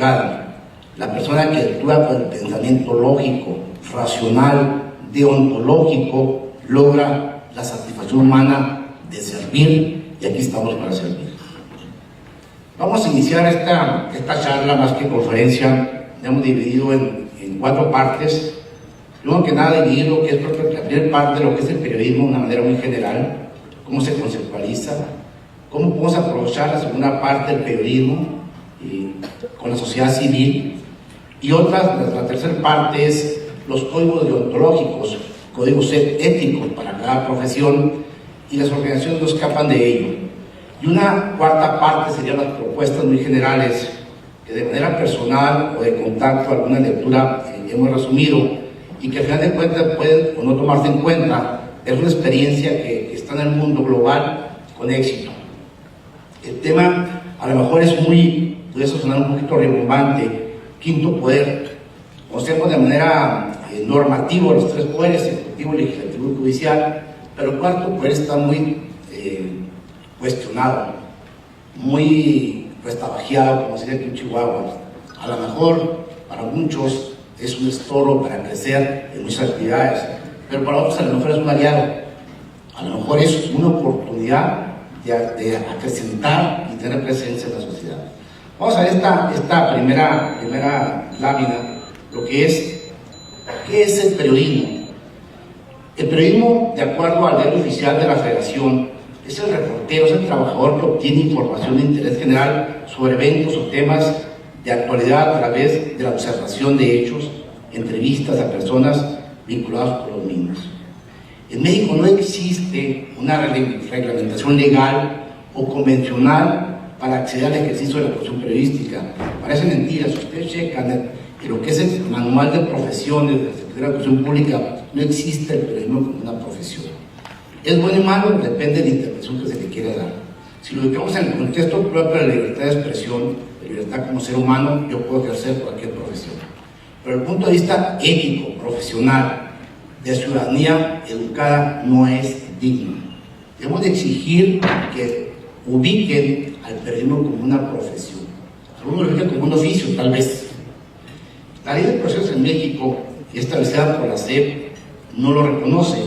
La persona que actúa con el pensamiento lógico, racional, deontológico, logra la satisfacción humana de servir, y aquí estamos para servir. Vamos a iniciar esta charla más que conferencia. La hemos dividido en 4 partes. Primero que nada, dividir lo que es la primera parte de lo que es el periodismo de una manera muy general, cómo se conceptualiza, cómo podemos aprovechar la segunda parte del periodismo con la sociedad civil, y la tercera parte es los códigos deontológicos, códigos éticos para cada profesión, y las organizaciones no escapan de ello. Y una cuarta parte serían las propuestas muy generales que de manera personal o de contacto, alguna lectura hemos resumido, y que al final de cuentas pueden o no tomarse en cuenta. Es una experiencia que está en el mundo global con éxito. El tema a lo mejor puede sonar un poquito rimbombante: quinto poder. Conocemos de manera normativa los 3 poderes, ejecutivo, legislativo y judicial, pero el cuarto poder está muy cuestionado, muy restabajeado, como se dice aquí en Chihuahua. A lo mejor para muchos es un estorbo para crecer en muchas actividades, pero para otros a lo mejor es un aliado. A lo mejor es una oportunidad de acrecentar y tener presencia en la sociedad. Vamos a ver esta primera lámina, lo que es, ¿qué es el periodismo? El periodismo, de acuerdo al diario oficial de la Federación, es el reportero, es el trabajador que obtiene información de interés general sobre eventos o temas de actualidad a través de la observación de hechos, entrevistas a personas vinculadas con los mismos. En México no existe una reglamentación legal o convencional para acceder al ejercicio de la profesión periodística. Parece mentira. Si ustedes checan lo que es el manual de profesiones de la Secretaría de Educación Pública, no existe el periodismo como una profesión. Es bueno y malo, depende de la interpretación que se le quiera dar. Si lo ubicamos en el contexto propio de la libertad de expresión, de libertad como ser humano, yo puedo ejercer cualquier profesión. Pero desde el punto de vista ético, profesional, de ciudadanía educada, no es digno. Debemos de exigir que ubiquen al periodismo como una profesión. Algunos lo ubican como un oficio, tal vez. La ley de procesos en México, establecida por la SEP, no lo reconoce,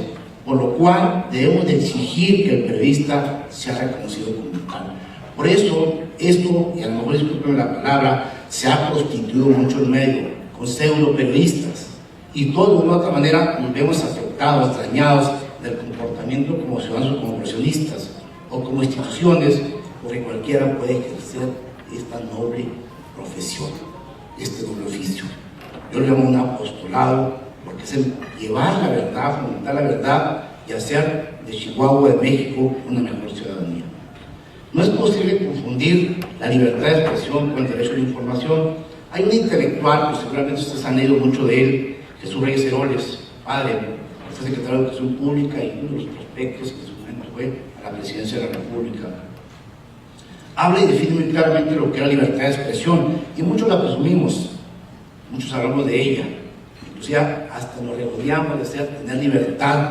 por lo cual debemos de exigir que el periodista sea reconocido como tal. Por eso, esto, y a lo mejor disculpen la palabra, se ha prostituido mucho el medio, con pseudo periodistas, y todos de una u otra manera nos vemos afectados, dañados del comportamiento como ciudadanos o como profesionistas, o como instituciones, porque cualquiera puede ejercer esta noble profesión, este noble oficio. Yo lo llamo un apostolado, porque es el llevar la verdad, fomentar la verdad y hacer de Chihuahua, de México, una mejor ciudadanía. No es posible confundir la libertad de expresión con el derecho a la información. Hay un intelectual, pues seguramente ustedes han leído mucho de él, Jesús Reyes Heroles, padre, fue secretario de Educación Pública y uno de los prospectos que en su momento fue a la presidencia de la República. Habla y define muy claramente lo que es la libertad de expresión, y muchos la presumimos, muchos hablamos de ella, inclusive hasta nos regodeamos de tener libertad,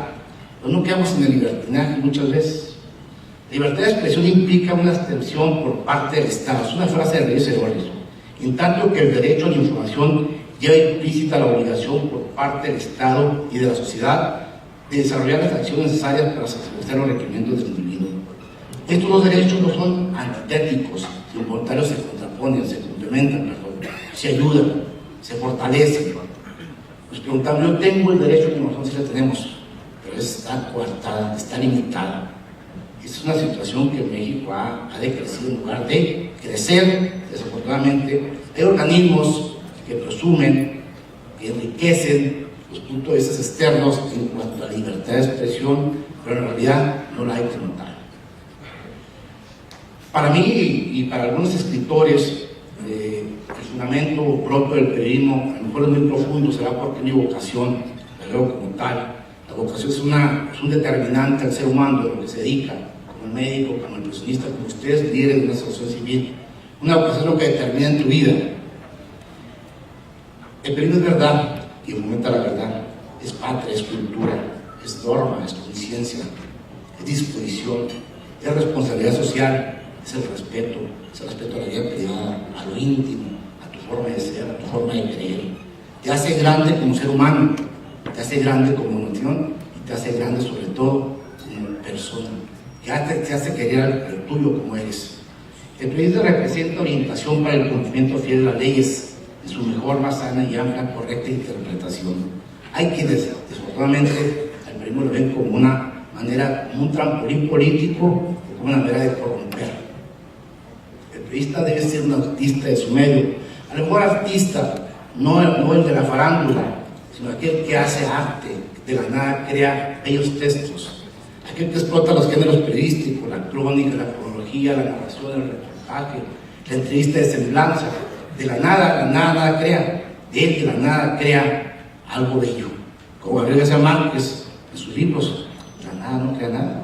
pero no quedamos en el libertinaje muchas veces. La libertad de expresión implica una abstención por parte del Estado, es una frase de Reyes Heroles, en tanto que el derecho a la información lleva implícita la obligación por parte del Estado y de la sociedad de desarrollar las acciones necesarias para satisfacer los requerimientos del individuo. Estos dos derechos no son antitéticos, sino contrarios, se contraponen, se complementan, se ayudan, se fortalecen. Nos preguntamos, yo tengo el derecho a la información, sí la tenemos, pero está coartada, está limitada. Es una situación que México ha decrecido en lugar de crecer. Desafortunadamente, hay organismos que presumen, que enriquecen los puntos de vista externos en cuanto a la libertad de expresión, pero en realidad no la hay que notar. Para mí y para algunos escritores, el fundamento propio del periodismo a lo mejor es muy profundo, será porque mi vocación, la veo como tal. La vocación es un determinante al ser humano, de lo que se dedica, como el médico, como el profesionista, como ustedes, líderes de una asociación civil. Una vocación es lo que determina en tu vida. El periodismo es verdad, y fomenta la verdad, es patria, es cultura, es norma, es conciencia, es disposición, es responsabilidad social, es el respeto a la vida privada, a lo íntimo, a tu forma de ser, a tu forma de creer. Te hace grande como ser humano, te hace grande como nación y te hace grande sobre todo como persona. Te hace querer al tuyo como eres. El periodista representa orientación para el cumplimiento fiel de las leyes en su mejor, más sana y amplia, correcta interpretación. Hay quienes, desafortunadamente, al periodismo lo ven como una manera, como un trampolín político o como una manera de corromper. El periodista debe ser un artista de su medio. A lo mejor artista, no el de la farándula, sino aquel que hace arte, de la nada crea bellos textos, aquel que explota los géneros periodísticos, la crónica, la cronología, la narración, el reportaje, la entrevista de semblanza. De la nada crea, de él de la nada crea algo bello. Como Gabriel García Márquez en sus libros, de la nada no crea nada.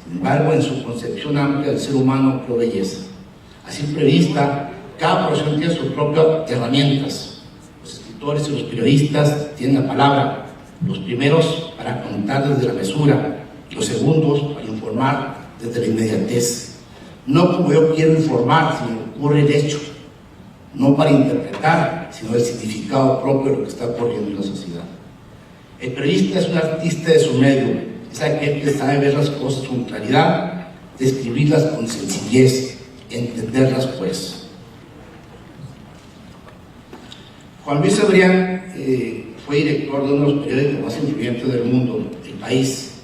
Sin embargo, en su concepción amplia del ser humano creó belleza. Así el periodista, cada profesión tiene sus propias herramientas. Los escritores y los periodistas tienen la palabra, los primeros para contar desde la mesura, los segundos para informar desde la inmediatez. No como yo quiero informar, sino ocurre el hecho. No para interpretar, sino el significado propio de lo que está ocurriendo en la sociedad. El periodista es un artista de su medio, es aquel que sabe ver las cosas con claridad, describirlas con sencillez, entenderlas pues. Juan Luis Cebrián fue director de uno de los periódicos más influyentes del mundo, El País,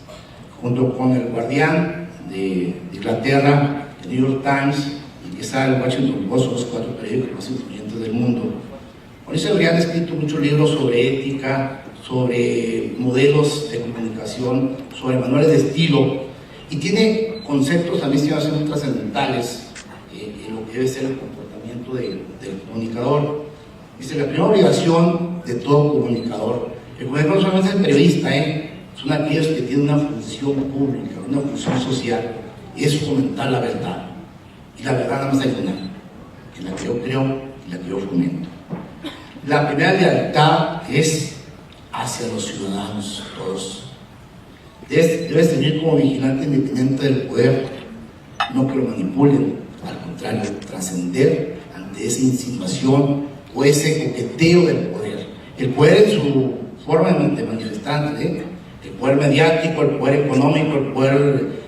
junto con El Guardián de Inglaterra, el New York Times y quizá el Washington Post, los 4 periódicos más influyentes del mundo. Juan Luis Cebrián ha escrito muchos libros sobre ética, sobre modelos de comunicación, sobre manuales de estilo, y tiene conceptos a mí se me hacen muy trascendentales en lo que debe ser el comportamiento del comunicador. Dice, la primera obligación de todo comunicador, el comunicador no solamente es periodista, son aquellos que tienen una función pública, una función social, y es fomentar la verdad. Y la verdad nada más hay una, en la que yo creo y la que yo fomento. La primera lealtad es hacia los ciudadanos, todos. Debes tener como vigilante independiente del poder, no que lo manipulen, al contrario, trascender ante esa insinuación o ese coqueteo del poder. El poder en su forma de manifestante, el poder mediático, el poder económico, el poder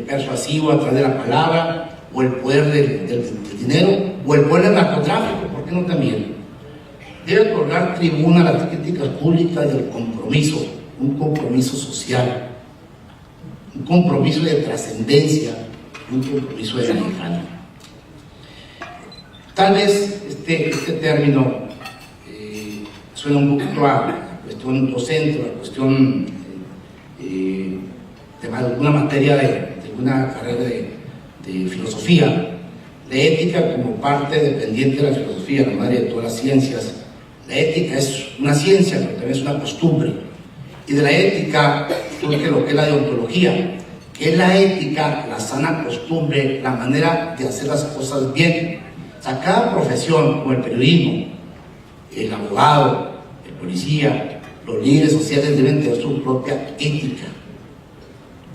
persuasivo a través de la palabra, o el poder del dinero, o el poder del narcotráfico, ¿por qué no también? Debe otorgar tribuna a las críticas públicas y al compromiso, un compromiso social, un compromiso de trascendencia, un compromiso de la lejanía. Tal vez este término suena un poquito a cuestión docente, a cuestión de alguna materia de alguna carrera de filosofía. La ética como parte dependiente de la filosofía, la madre de todas las ciencias. La ética es una ciencia, pero también es una costumbre. Y de la ética surge lo que es la deontología, que es la ética, la sana costumbre, la manera de hacer las cosas bien. O sea, cada profesión, como el periodismo, el abogado, el policía, los líderes sociales deben tener su propia ética.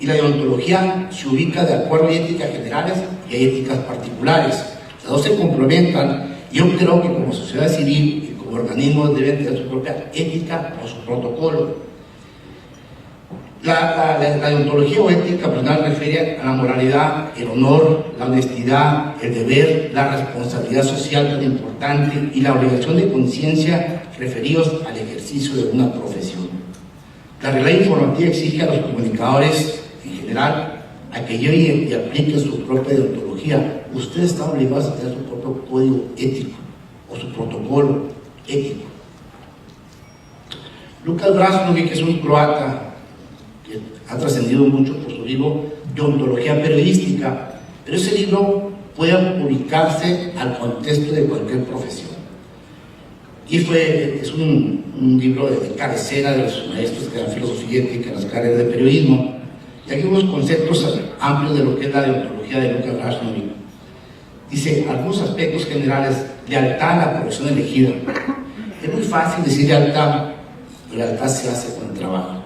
Y la deontología se ubica de acuerdo a éticas generales y a éticas particulares. Las dos se complementan y yo creo que como sociedad civil y como organismos deben tener su propia ética o su protocolo. La deontología o ética personal refiere a la moralidad, el honor, la honestidad, el deber, la responsabilidad social tan importante y la obligación de conciencia referidos al ejercicio de una profesión. La realidad informativa exige a los comunicadores en general a que lleven y apliquen su propia deontología. Ustedes están obligados a tener su propio código ético o su protocolo ético. Lukács Brajkovič, que es un croata que ha trascendido mucho por su libro Deontología Periodística, pero ese libro puede ubicarse al contexto de cualquier profesión. Y es un libro de cabecera de los maestros que dan filosofía ética en las carreras de periodismo. Y aquí hay unos conceptos amplios de lo que es la deontología de Lukács Brajkovič. Dice, algunos aspectos generales, lealtad a la profesión elegida. Es muy fácil decir lealtad, pero lealtad se hace con el trabajo,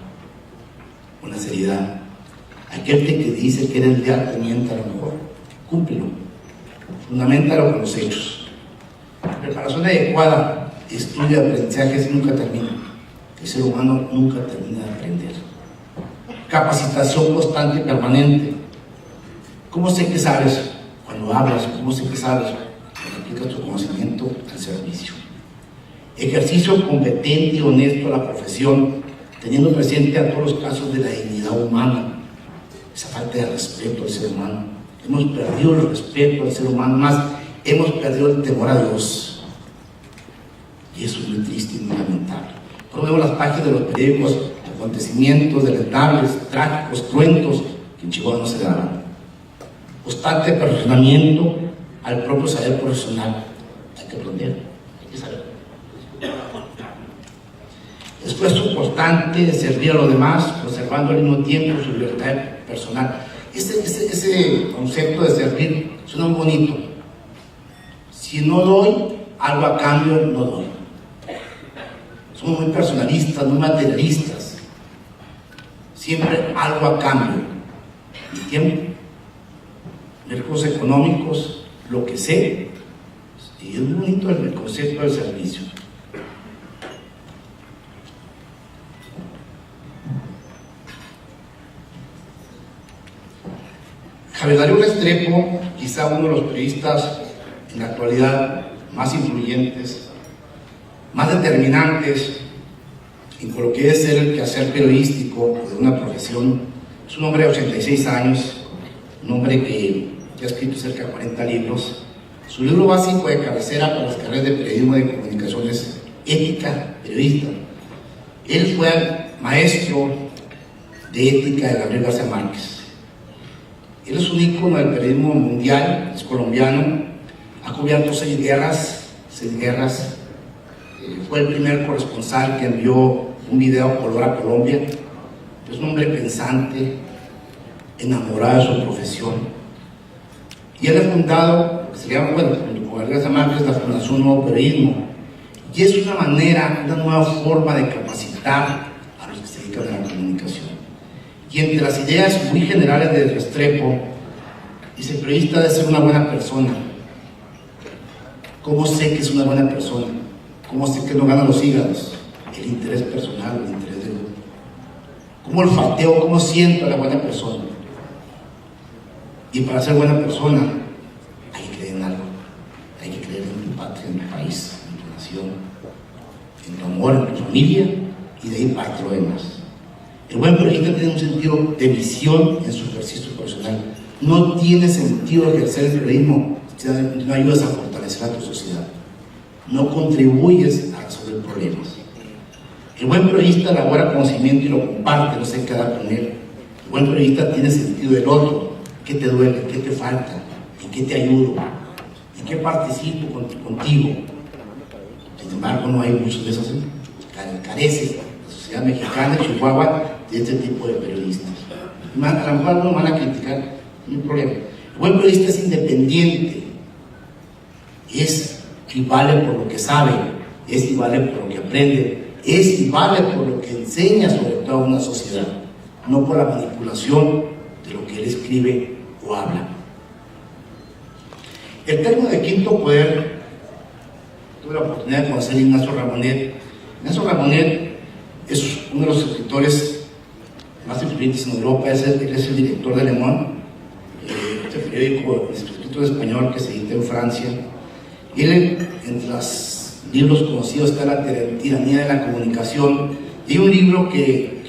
con la seriedad. Aquel que dice que eres leal, te miente a lo mejor, cúmplelo, fundamentalo con los hechos. La preparación adecuada, estudio y aprendizajes nunca termina. El ser humano nunca termina de aprender. Capacitación constante y permanente. ¿Cómo sé que sabes? Cuando hablas. ¿Cómo sé que sabes? Cuando aplicas tu conocimiento al servicio. Ejercicio competente y honesto a la profesión, teniendo presente a todos los casos de la dignidad humana, esa falta de respeto al ser humano. Hemos perdido el respeto al ser humano, más hemos perdido el temor a Dios. Y eso es muy triste y muy lamentable. Por vemos las páginas de los periódicos, acontecimientos lamentables, trágicos, cruentos, que en Chihuahua no se daban. Constante perfeccionamiento al propio saber profesional. Hay que aprender, hay que saber. Esfuerzo constante de servir a los demás, conservando al mismo tiempo su libertad personal. Ese concepto de servir suena muy bonito. Si no doy, algo a cambio no doy. Somos muy personalistas, muy materialistas. Siempre algo a cambio. Mi tiempo, recursos económicos, lo que sé. Y es muy bonito el concepto del servicio. Javier Darío Restrepo, quizá uno de los periodistas en la actualidad más influyentes, más determinantes en lo que es ser el quehacer periodístico de una profesión. Es un hombre de 86 años, un hombre que ha escrito cerca de 40 libros. Su libro básico de cabecera para las carreras de periodismo y de comunicación es Ética Periodista. Él fue maestro de ética de Gabriel García Márquez. Él es un ícono del periodismo mundial, es colombiano, ha cubierto 6 guerras, fue el primer corresponsal que envió un video color a Colombia. Es un hombre pensante, enamorado de su profesión. Y él ha fundado, lo que se llama, junto con Gabriel García Márquez, la Fundación Nuevo Periodismo. Y es una manera, una nueva forma de capacitar a los que se dedican a la comunicación. Y entre las ideas muy generales de Restrepo, dice: el periodista debe ser una buena persona. ¿Cómo sé que es una buena persona? ¿Cómo sé que no gana los hígados? El interés personal, el interés del grupo. ¿Cómo olfateo? ¿Cómo siento a la buena persona? Y para ser buena persona hay que creer en algo. Hay que creer en tu patria, en tu país, en tu nación, en tu amor, en tu familia, y de ahí parte lo demás. El buen periodista tiene un sentido de visión en su ejercicio profesional. No tiene sentido ejercer el periodismo si no ayudas a fortalecer a tu sociedad. No contribuyes a resolver problemas. El buen periodista elabora conocimiento y lo comparte, no se queda con él. El buen periodista tiene sentido del otro. ¿Qué te duele? ¿Qué te falta? ¿En qué te ayudo? ¿En qué participo contigo? Sin embargo, no hay muchos de esos. Carece la sociedad mexicana, Chihuahua, de este tipo de periodistas. A lo mejor no van a criticar, no hay problema. El buen periodista es independiente, es y vale por lo que sabe, es y vale por lo que aprende, es y vale por lo que enseña sobre todo a una sociedad, no por la manipulación de lo que él escribe o habla. El término de quinto poder, tuve la oportunidad de conocer a Ignacio Ramonet. Ignacio Ramonet es uno de los escritores más influyentes en Europa, es el director de Le Monde, este periódico escrito en español que se edita en Francia. Y él, entre los libros conocidos está La tiranía de la comunicación, y un libro que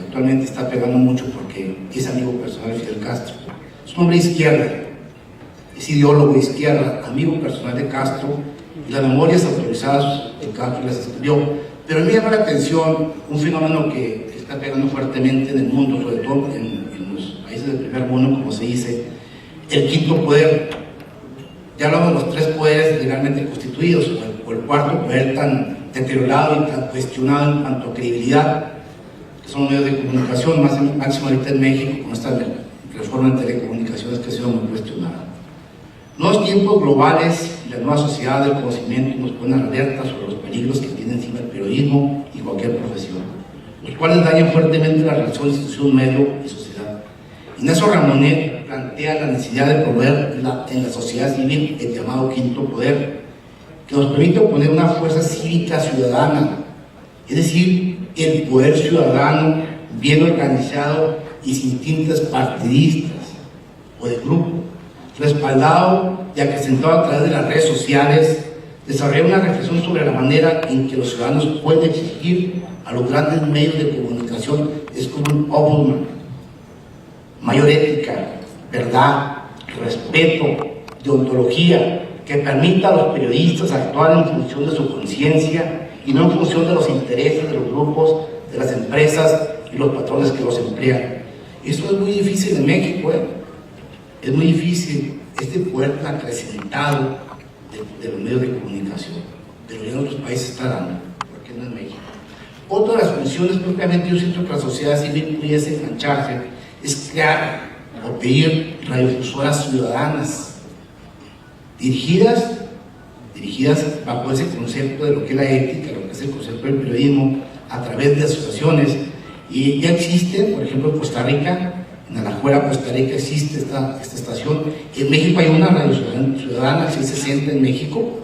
actualmente está pegando mucho porque es amigo personal de Fidel Castro. Es un hombre de izquierda, es ideólogo de izquierda, amigo personal de Castro, y las memorias autorizadas de Castro las escribió. Pero a mí me llama la atención un fenómeno que está pegando fuertemente en el mundo, sobre todo en los países del primer mundo, como se dice, el quinto poder. Ya hablamos de los 3 poderes legalmente constituidos, o el cuarto poder tan deteriorado y tan cuestionado en cuanto a credibilidad, que son los medios de comunicación, máximo ahorita en México, con esta reforma en telecomunicaciones que ha sido muy cuestionada. Nuevos tiempos globales y la nueva sociedad del conocimiento nos ponen alerta sobre los peligros que tiene encima el periodismo y cualquier profesión, los cuales dañan fuertemente la relación institución, medio y sociedad. Ignacio plantea la necesidad de promover en la sociedad civil el llamado quinto poder, que nos permite oponer una fuerza cívica ciudadana, es decir, el poder ciudadano bien organizado y sin tintes partidistas o de grupo, respaldado y acrecentado a través de las redes sociales, desarrollar una reflexión sobre la manera en que los ciudadanos pueden exigir a los grandes medios de comunicación es como un ombudsman, mayor ética, verdad, respeto, deontología, que permita a los periodistas actuar en función de su conciencia y no en función de los intereses de los grupos, de las empresas y los patrones que los emplean. Eso es muy difícil en México, es muy difícil este poder tan acrecentado de los medios de comunicación, pero ya en otros países está dando, porque no en México. Otra de las funciones, propiamente yo siento que la sociedad civil pudiese engancharse, es crear o pedir radiofusoras ciudadanas, dirigidas bajo ese concepto de lo que es la ética, lo que es el concepto del periodismo, a través de asociaciones. Y ya existe, por ejemplo, en Costa Rica, en Alajuela, Costa Rica, existe esta estación. En México hay una radio ciudadana, 660 en México.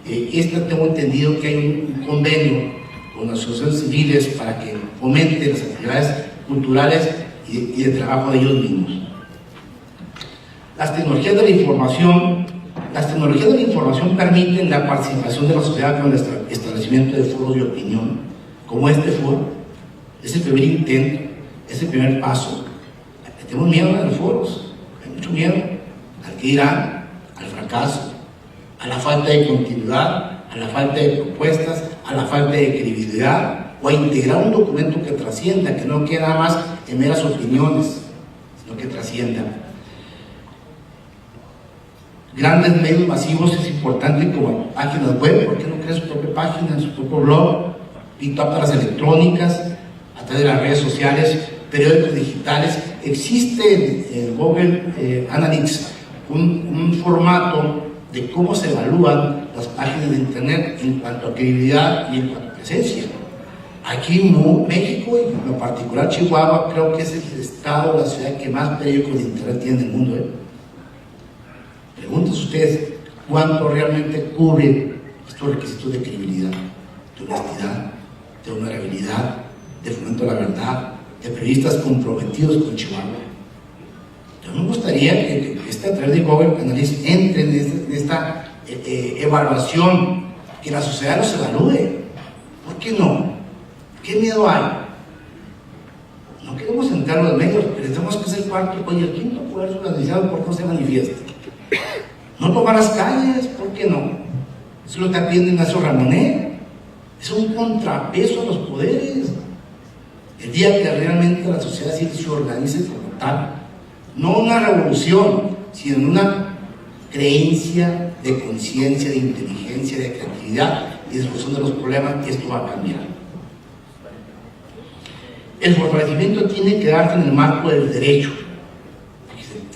Tengo entendido que hay un convenio con las asociaciones civiles para que fomenten las actividades culturales y de trabajo de ellos mismos. Las tecnologías de la información permiten la participación de la sociedad con el establecimiento de foros de opinión, como este foro. Es el primer intento, es el primer paso. Tenemos miedo a los foros, hay mucho miedo al que irán, al fracaso, a la falta de continuidad, a la falta de propuestas, a la falta de credibilidad, o a integrar un documento que trascienda, que no quede nada más en meras opiniones, sino que trascienda. Grandes medios masivos es importante, como páginas web. ¿Por qué no crear su propia página, su propio blog? Pinturas electrónicas, a través de las redes sociales, periódicos digitales. Existe en Google Analytics un formato de cómo se evalúan las páginas de internet en cuanto a credibilidad y en cuanto a presencia. Aquí en México, y en lo particular Chihuahua, creo que es el estado, la ciudad que más periódicos de internet tiene en el mundo. Pregúntense ustedes cuánto realmente cubre estos requisitos de credibilidad, de honestidad, de honorabilidad, de fomento a la verdad, de periodistas comprometidos con Chihuahua. Yo me gustaría que a través de Google Analytics entre en esta evaluación, que la sociedad los evalúe. ¿Por qué no? ¿Qué miedo hay? No queremos entrar en los medios, pensamos que es el cuarto y el quinto poder organizado, ¿por qué no se manifiesta? No tomar las calles, ¿por qué no? Eso es lo que atiende Ignacio Ramonet. Es un contrapeso a los poderes. El día que realmente la sociedad civil se organice como tal, no una revolución, sino una creencia de conciencia, de inteligencia, de creatividad y de solución de los problemas, esto va a cambiar. El fortalecimiento tiene que darse en el marco del derecho,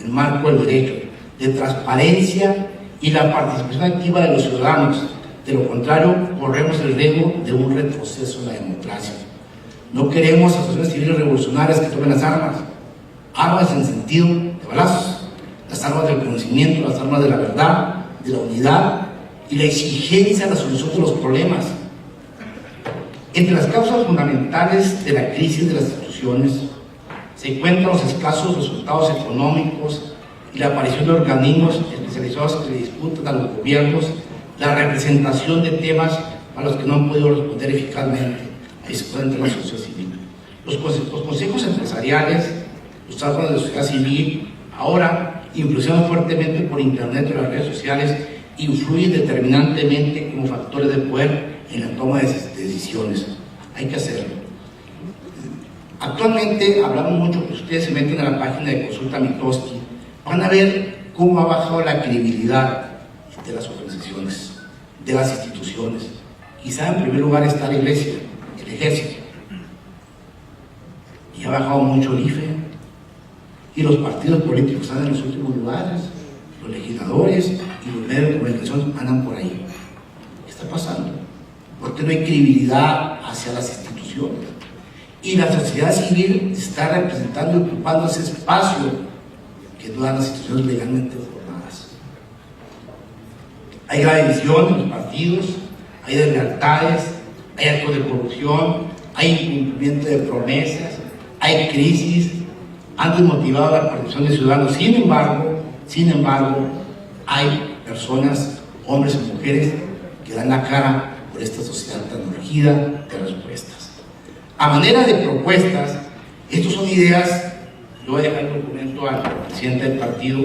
el marco del derecho, de transparencia y la participación activa de los ciudadanos. De lo contrario, corremos el riesgo de un retroceso en la democracia. No queremos asociaciones civiles revolucionarias que tomen las armas en sentido de balazos, las armas del conocimiento, las armas de la verdad, de la unidad y la exigencia de la solución de los problemas. Entre las causas fundamentales de la crisis de las instituciones se encuentran los escasos resultados económicos y la aparición de organismos especializados que disputan a los gobiernos la representación de temas a los que no han podido responder eficazmente. Ahí se puede entrar la sociedad civil. Los consejos empresariales, los órganos de la sociedad civil, ahora impulsados fuertemente por internet y las redes sociales, influyen determinantemente como factores de poder en la toma de decisiones. Hay que hacerlo. Actualmente hablamos mucho, que ustedes se meten a la página de Consulta Mitofsky, van a ver cómo ha bajado la credibilidad de las organizaciones, de las instituciones. Quizá en primer lugar está la iglesia, el ejército, y ha bajado mucho el IFE, y los partidos políticos están en los últimos lugares, los legisladores y los medios de comunicación andan por ahí. ¿Qué está pasando? Porque no hay credibilidad hacia las instituciones, y la sociedad civil está representando y ocupando ese espacio que no dan las instituciones legalmente formadas. Hay grave división en los partidos, hay deslealtades, hay actos de corrupción, hay incumplimiento de promesas, hay crisis, han desmotivado la participación de ciudadanos. Sin embargo, hay personas, hombres y mujeres, que dan la cara por esta sociedad tan urgida de respuestas. A manera de propuestas, estas son ideas. Yo voy a dejar el documento al presidente del partido,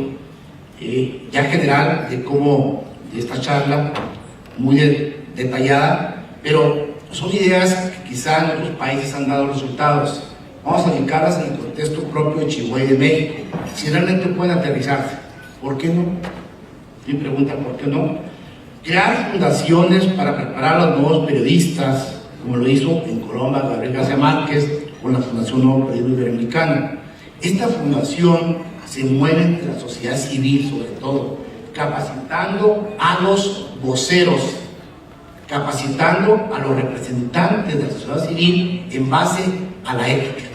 ya general, de esta charla, muy detallada, pero son ideas que quizá en otros países han dado resultados. Vamos a aplicarlas en el contexto propio de Chihuahua y de México, si realmente pueden aterrizarse. ¿Por qué no? Mi pregunta, ¿por qué no? Crear fundaciones para preparar a los nuevos periodistas, como lo hizo en Colombia Gabriel García Márquez con la Fundación Nuevo Periodismo Iberoamericano. Esta fundación se mueve entre la sociedad civil, sobre todo, capacitando a los voceros, capacitando a los representantes de la sociedad civil en base a la ética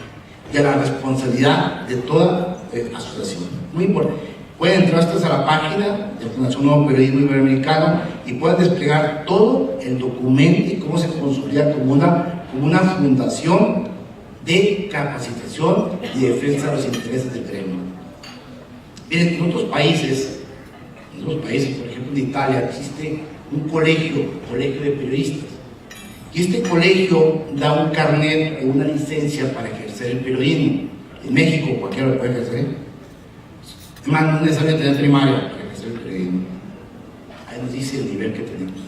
y a la responsabilidad de toda asociación. Muy importante. Pueden entrar ustedes a la página de Fundación Nuevo Periodismo Iberoamericano y pueden desplegar todo el documento y cómo se consolida como una fundación de capacitación y defensa de los intereses del gremio. Miren, en otros países, por ejemplo en Italia, existe un colegio de periodistas. Y este colegio da un carnet o una licencia para ejercer el periodismo. En México cualquiera lo puede ejercer. Además, no es necesario tener primaria para ejercer el periodismo. Ahí nos dice el nivel que tenemos.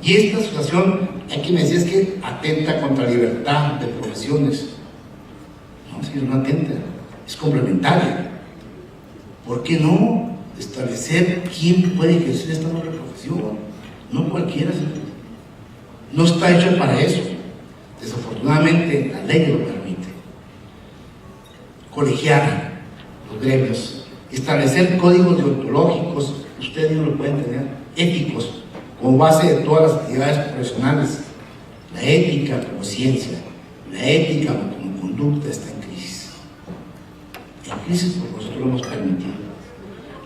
Y esta asociación, hay quien me decía, es que atenta contra la libertad de profesiones. No, señor, no atenta, es complementaria. ¿Por qué no establecer quién puede ejercer esta nueva profesión? No cualquiera, señor. No está hecho para eso. Desafortunadamente, la ley lo permite. Colegiar los gremios, establecer códigos deontológicos, ustedes no lo pueden tener, éticos, como base de todas las actividades profesionales. La ética como ciencia, la ética como conducta está en crisis. En crisis porque nosotros lo hemos permitido.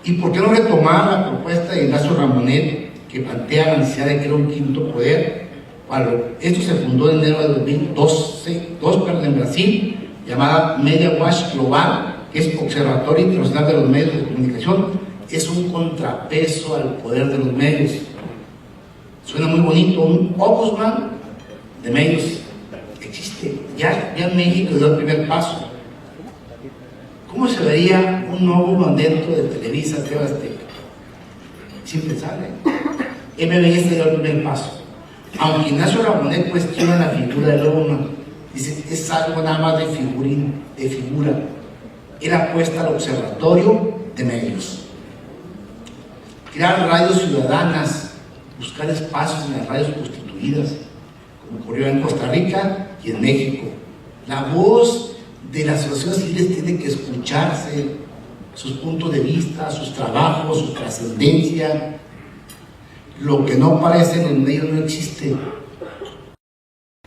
¿Y por qué no retomar la propuesta de Ignacio Ramonet, que plantea la necesidad de crear un quinto poder? Esto se fundó en enero de 2012 en Brasil, llamada Media Watch Global, que es Observatorio Internacional de los Medios de Comunicación. Es un contrapeso al poder de los medios. Suena muy bonito, un ombudsman de medios existe. Ya en México dio el primer paso. ¿Cómo se vería un ombudsman dentro de Televisa, TV Azteca? Es impensable. MBS dio el primer paso. Aunque Ignacio Ramonet cuestiona la figura del ombudsman, dice, es algo nada más de figura. Era apuesta al observatorio de medios. Crear radios ciudadanas, buscar espacios en las radios constituidas, como ocurrió en Costa Rica y en México. La voz de las asociaciones civiles tiene que escucharse, sus puntos de vista, sus trabajos, su trascendencia. Lo que no aparece en los medios no existe.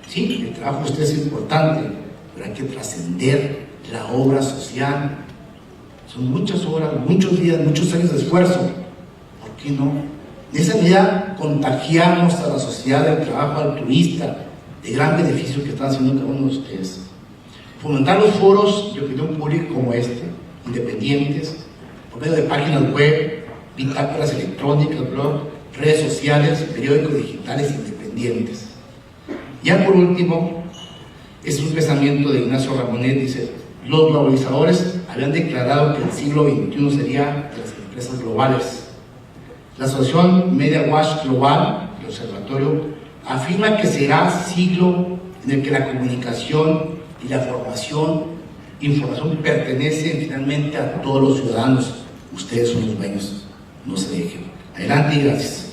Sí, el trabajo de usted es importante, pero hay que trascender la obra social. Son muchas horas, muchos días, muchos años de esfuerzo. ¿Por qué no? De esa medida contagiamos a la sociedad del trabajo altruista, de gran beneficio que están haciendo cada uno de ustedes. Fomentar los foros de opinión pública como este, independientes, por medio de páginas web, bitácoras electrónicas, blog, redes sociales, periódicos digitales independientes. Ya por último, es un pensamiento de Ignacio Ramonet, dice: los globalizadores habían declarado que el siglo XXI sería de las empresas globales. La asociación Media Watch Global, el observatorio, afirma que será siglo en el que la comunicación y la información pertenecen finalmente a todos los ciudadanos. Ustedes son los dueños, no se dejen. Adelante y gracias.